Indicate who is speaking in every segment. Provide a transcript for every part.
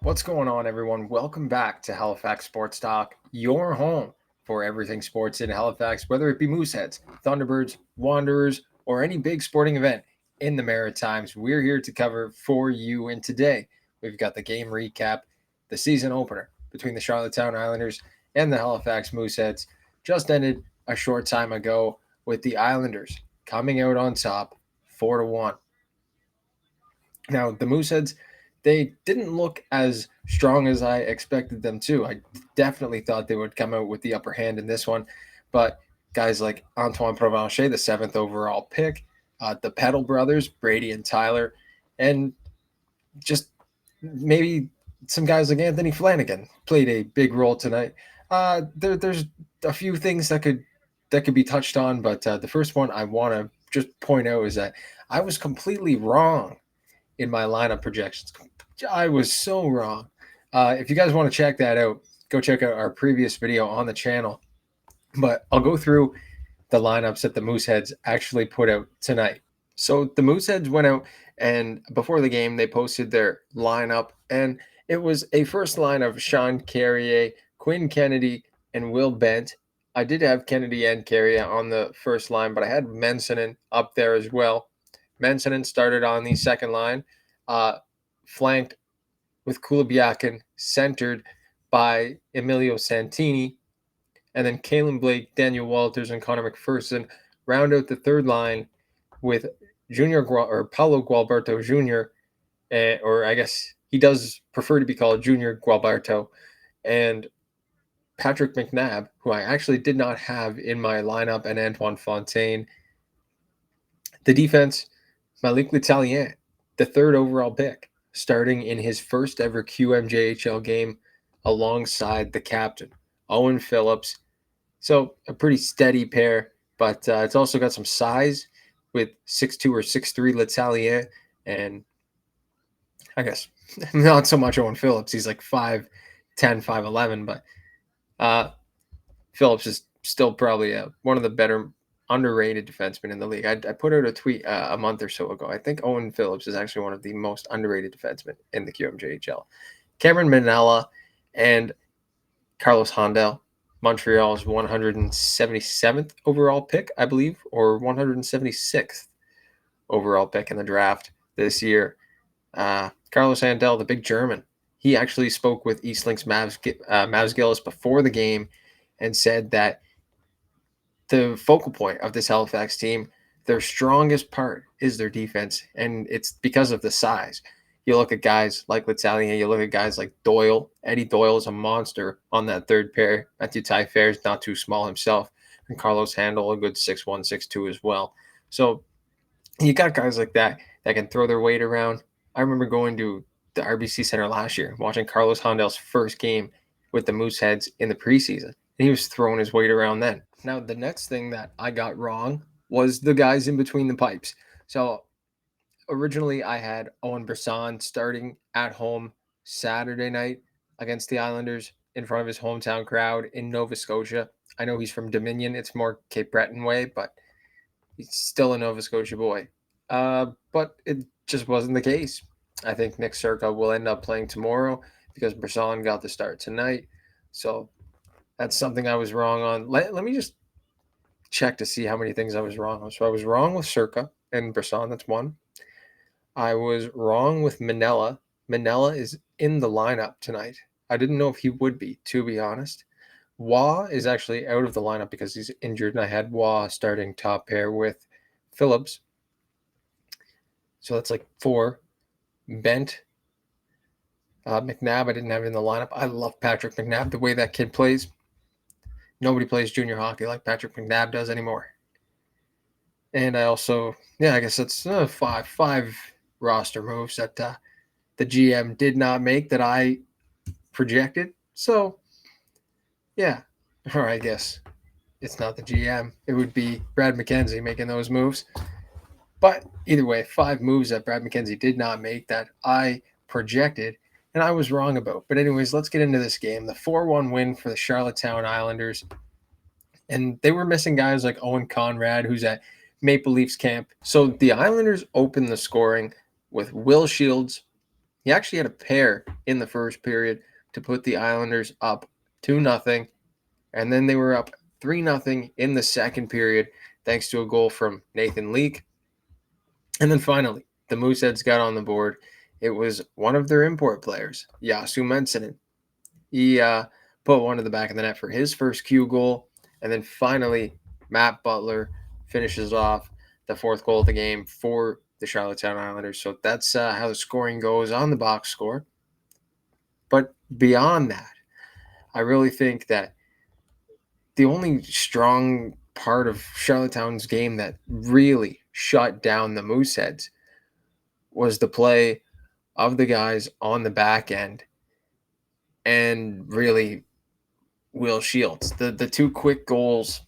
Speaker 1: What's going on, everyone? Welcome back to Halifax Sports Talk, your home for everything sports in Halifax, whether it be Mooseheads, Thunderbirds, Wanderers, or any big sporting event in the Maritimes. We're here to cover for you. And today, we've got the game recap, the season opener between the Charlottetown Islanders and the Halifax Mooseheads. Just ended a short time ago with the Islanders coming out on top 4-1. Now, the Mooseheads, they didn't look as strong as I expected them to. I definitely thought they would come out with the upper hand in this one, but guys like Antoine Provencher, the seventh overall pick, the Peddle brothers, Brady and Tyler, and just maybe some guys like Anthony Flanagan played a big role tonight. There's a few things that could be touched on, but the first one I want to just point out is that I was completely wrong in my lineup projections. I was so wrong. If you guys want to check that out, go check out our previous video on the channel. But I'll go through the lineups that the Mooseheads actually put out tonight. So the Mooseheads went out, and before the game, they posted their lineup, and it was a first line of Sean Carrier, Quinn Kennedy, and Will Bent. I did have Kennedy and Carrier on the first line, but I had Mensonen up there as well. Mensonen started on the second line, flanked with Kulibiakin, centered by Emilio Santini, and then Kalen Blake, Daniel Walters, and Connor McPherson round out the third line with Paulo Gualberto Jr., or I guess he does prefer to be called Junior Gualberto, and Patrick McNabb, who I actually did not have in my lineup, and Antoine Fontaine. The defense, Malik L'Italien, the third overall pick, starting in his first ever QMJHL game alongside the captain, Owen Phillips. So a pretty steady pair, but it's also got some size with 6'2 or 6'3 L'Italien, and I guess not so much Owen Phillips. He's like 5'10, 5'11, but Phillips is still probably one of the better underrated defensemen in the league. I put out a tweet a month or so ago. I think Owen Phillips is actually one of the most underrated defensemen in the QMJHL. Cameron Manella and Carlos Handel, Montreal's 177th overall pick, I believe, or 176th overall pick in the draft this year. Carlos Handel, the big German, he actually spoke with Eastlink's Mavs Gillis before the game and said that the focal point of this Halifax team, their strongest part is their defense, and it's because of the size. You look at guys like L'Italien, you look at guys like Doyle. Eddie Doyle is a monster on that third pair. Matthew Taillefer is not too small himself, and Carlos Handel, a good 6'1", 6'2" as well. So you got guys like that can throw their weight around. I remember going to the RBC Center last year, watching Carlos Handel's first game with the Mooseheads in the preseason, and he was throwing his weight around then. Now, the next thing that I got wrong was the guys in between the pipes. So originally I had Owen Brisson starting at home Saturday night against the Islanders in front of his hometown crowd in Nova Scotia. I know he's from Dominion. It's more Cape Breton way, but he's still a Nova Scotia boy. But it just wasn't the case. I think Nick Circa will end up playing tomorrow because Brisson got the start tonight. So that's something I was wrong on. Let me just check to see how many things I was wrong on. So I was wrong with Circa and Brisson. That's one. I was wrong with Manella. Manella is in the lineup tonight. I didn't know if he would be, to be honest. Waugh is actually out of the lineup because he's injured, and I had Waugh starting top pair with Phillips. So that's like 4. Bent. McNabb, I didn't have in the lineup. I love Patrick McNabb, the way that kid plays. Nobody plays junior hockey like Patrick McNabb does anymore. And I also, I guess that's five roster moves that the GM did not make that I projected. So, yeah, or I guess it's not the GM. It would be Brad McKenzie making those moves. But either way, 5 moves that Brad McKenzie did not make that I projected and I was wrong about. But anyways, let's get into this game. The 4-1 win for the Charlottetown Islanders. And they were missing guys like Owen Conrad, who's at Maple Leafs camp. So the Islanders opened the scoring with Will Shields, He actually had a pair in the first period to put the Islanders up 2-0, and then they were up 3-0 in the second period thanks to a goal from Nathan Leak. And then finally, the Mooseheads got on the board. It was one of their import players, Yasu Mensinen. He put one in the back of the net for his first Q goal. And then finally, Matt Butler finishes off the fourth goal of the game for the Charlottetown Islanders. So that's how the scoring goes on the box score. But beyond that, I really think that the only strong part of Charlottetown's game that really shut down the Mooseheads was the play of the guys on the back end and really Will Shields. The two quick goals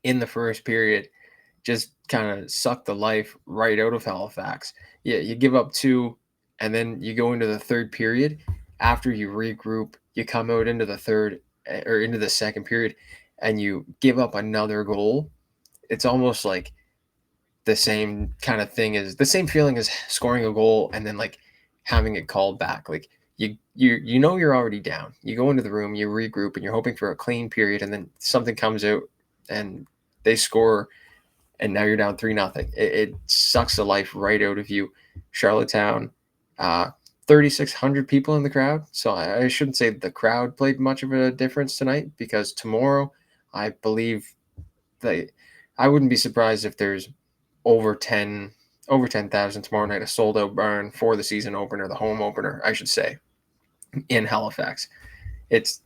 Speaker 1: in the first period just kind of sucked the life right out of Halifax. Yeah, you give up two, and then you go into the third period. After you regroup, you come out into the third or into the second period, and you give up another goal. It's almost like the same kind of thing as the same feeling as scoring a goal and then like having it called back. Like you know you're already down. You go into the room, you regroup, and you're hoping for a clean period, and then something comes out and they score, and now you're down 3-0. It sucks the life right out of you. Charlottetown, 3,600 people in the crowd. So I shouldn't say the crowd played much of a difference tonight, because tomorrow I believe that I wouldn't be surprised if there's over 10,000 tomorrow night, a sold out barn for the season opener, the home opener, I should say, in Halifax. It's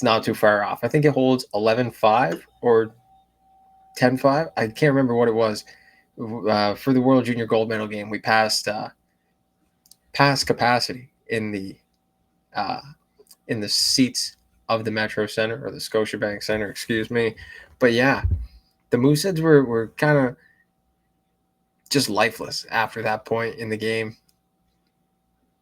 Speaker 1: not too far off. I think it holds 11,500 or 10,500. I can't remember what it was. For the World Junior Gold Medal game, we passed capacity in the seats of the Metro Center, or the Scotiabank Center, excuse me. But yeah, the Mooseheads were kind of just lifeless after that point in the game.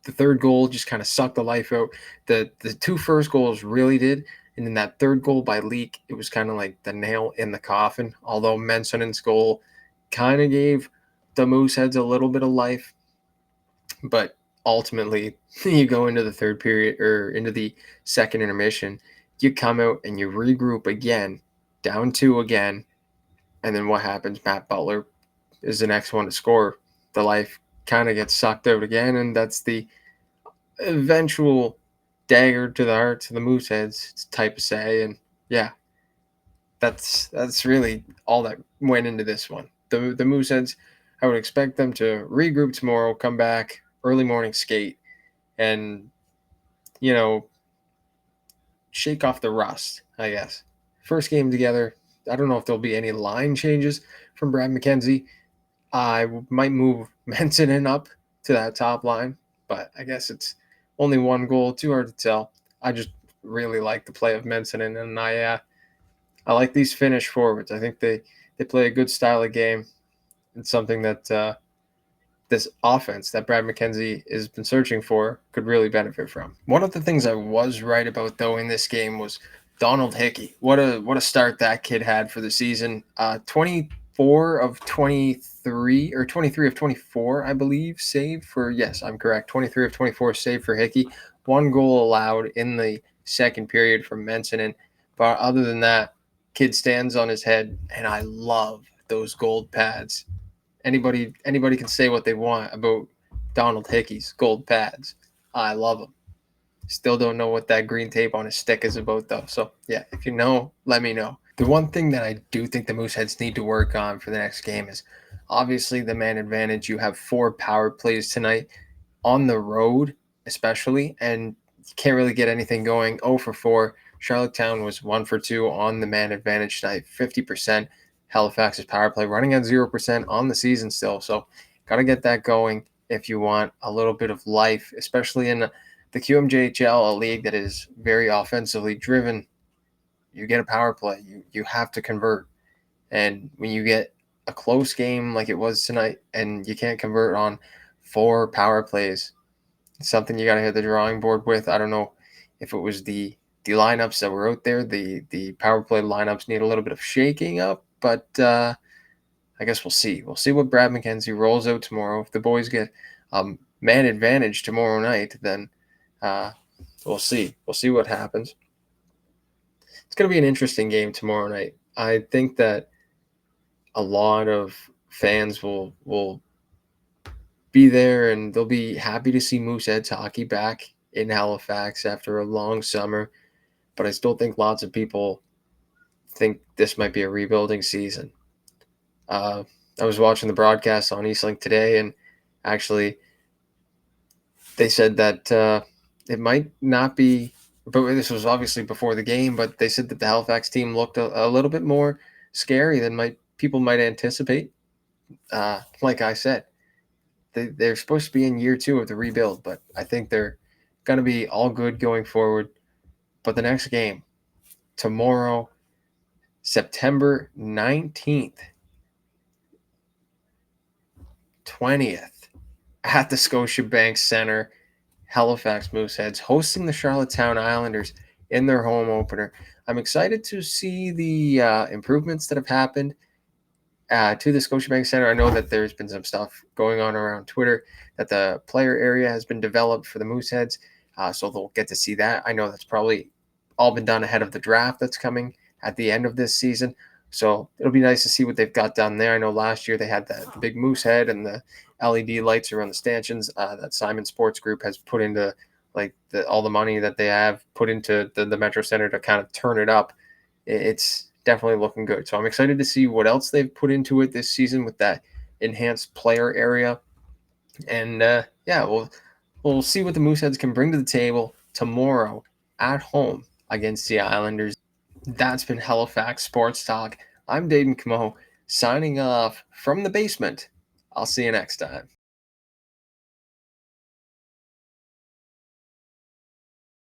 Speaker 1: The third goal just kind of sucked the life out. The two first goals really did. And then that third goal by Leak, it was kind of like the nail in the coffin. Although Mensinen's goal kind of gave the Mooseheads a little bit of life. But ultimately, you go into the third period, or into the second intermission, you come out and you regroup again, down 2 again. And then what happens? Matt Butler is the next one to score. The life kind of gets sucked out again, and that's the eventual dagger to the heart to the Mooseheads type of say. And yeah, that's really all that went into this one. The Mooseheads, I would expect them to regroup tomorrow, come back, early morning skate, and shake off the rust, I guess. First game together. I don't know if there'll be any line changes from Brad McKenzie. I might move Mensinen up to that top line, but I guess it's only one goal. Too hard to tell. I just really like the play of Mensinen, and I like these Finnish forwards. I think they play a good style of game. It's something that this offense that Brad McKenzie has been searching for could really benefit from. One of the things I was right about, though, in this game was Donald Hickey. What a start that kid had for the season. 24 of 23, or 23 of 24, I believe, saved for, yes, I'm correct, 23 of 24 saved for Hickey. One goal allowed in the second period from Mensinen. But other than that, kid stands on his head, and I love those gold pads. Anybody can say what they want about Donald Hickey's gold pads. I love them. Still don't know what that green tape on his stick is about, though. So, yeah, if you know, let me know. The one thing that I do think the Mooseheads need to work on for the next game is obviously the man advantage. You have 4 power plays tonight on the road, especially, and you can't really get anything going. 0 for 4. Charlottetown was 1 for 2 on the man advantage tonight, 50%. Halifax's power play running at 0% on the season still. So got to get that going if you want a little bit of life, especially in the QMJHL, a league that is very offensively driven. You get a power play. You have to convert. And when you get a close game like it was tonight and you can't convert on 4 power plays, it's something you got to hit the drawing board with. I don't know if it was the lineups that were out there. The power play lineups need a little bit of shaking up, but I guess we'll see. We'll see what Brad McKenzie rolls out tomorrow. If the boys get man advantage tomorrow night, then we'll see. We'll see what happens. It's going to be an interesting game tomorrow night. I think that a lot of fans will be there and they'll be happy to see Mooseheads hockey back in Halifax after a long summer. But I still think lots of people think this might be a rebuilding season. I was watching the broadcast on Eastlink today, and actually, they said that it might not be. But this was obviously before the game. But they said that the Halifax team looked a little bit more scary than people might anticipate. Like I said, they're supposed to be in year 2 of the rebuild, but I think they're going to be all good going forward. But the next game, tomorrow, September 19th, 20th, at the Scotiabank Center, Halifax Mooseheads hosting the Charlottetown Islanders in their home opener. I'm excited to see the improvements that have happened to the Scotiabank Center. I know that there's been some stuff going on around Twitter that the player area has been developed for the Mooseheads, so they'll get to see that. I know that's probably all been done ahead of the draft that's coming at the end of this season, so it'll be nice to see what they've got done there. I know last year they had the big Moosehead and the LED lights around the stanchions that Simon Sports Group has put into all the money that they have put into the Metro Center to kind of turn it up. It's definitely looking good. So I'm excited to see what else they've put into it this season with that enhanced player area. And yeah, we'll see what the Mooseheads can bring to the table tomorrow at home against the Islanders. That's been Halifax Sports Talk. I'm Dayton Camo signing off from the basement. I'll see you next time.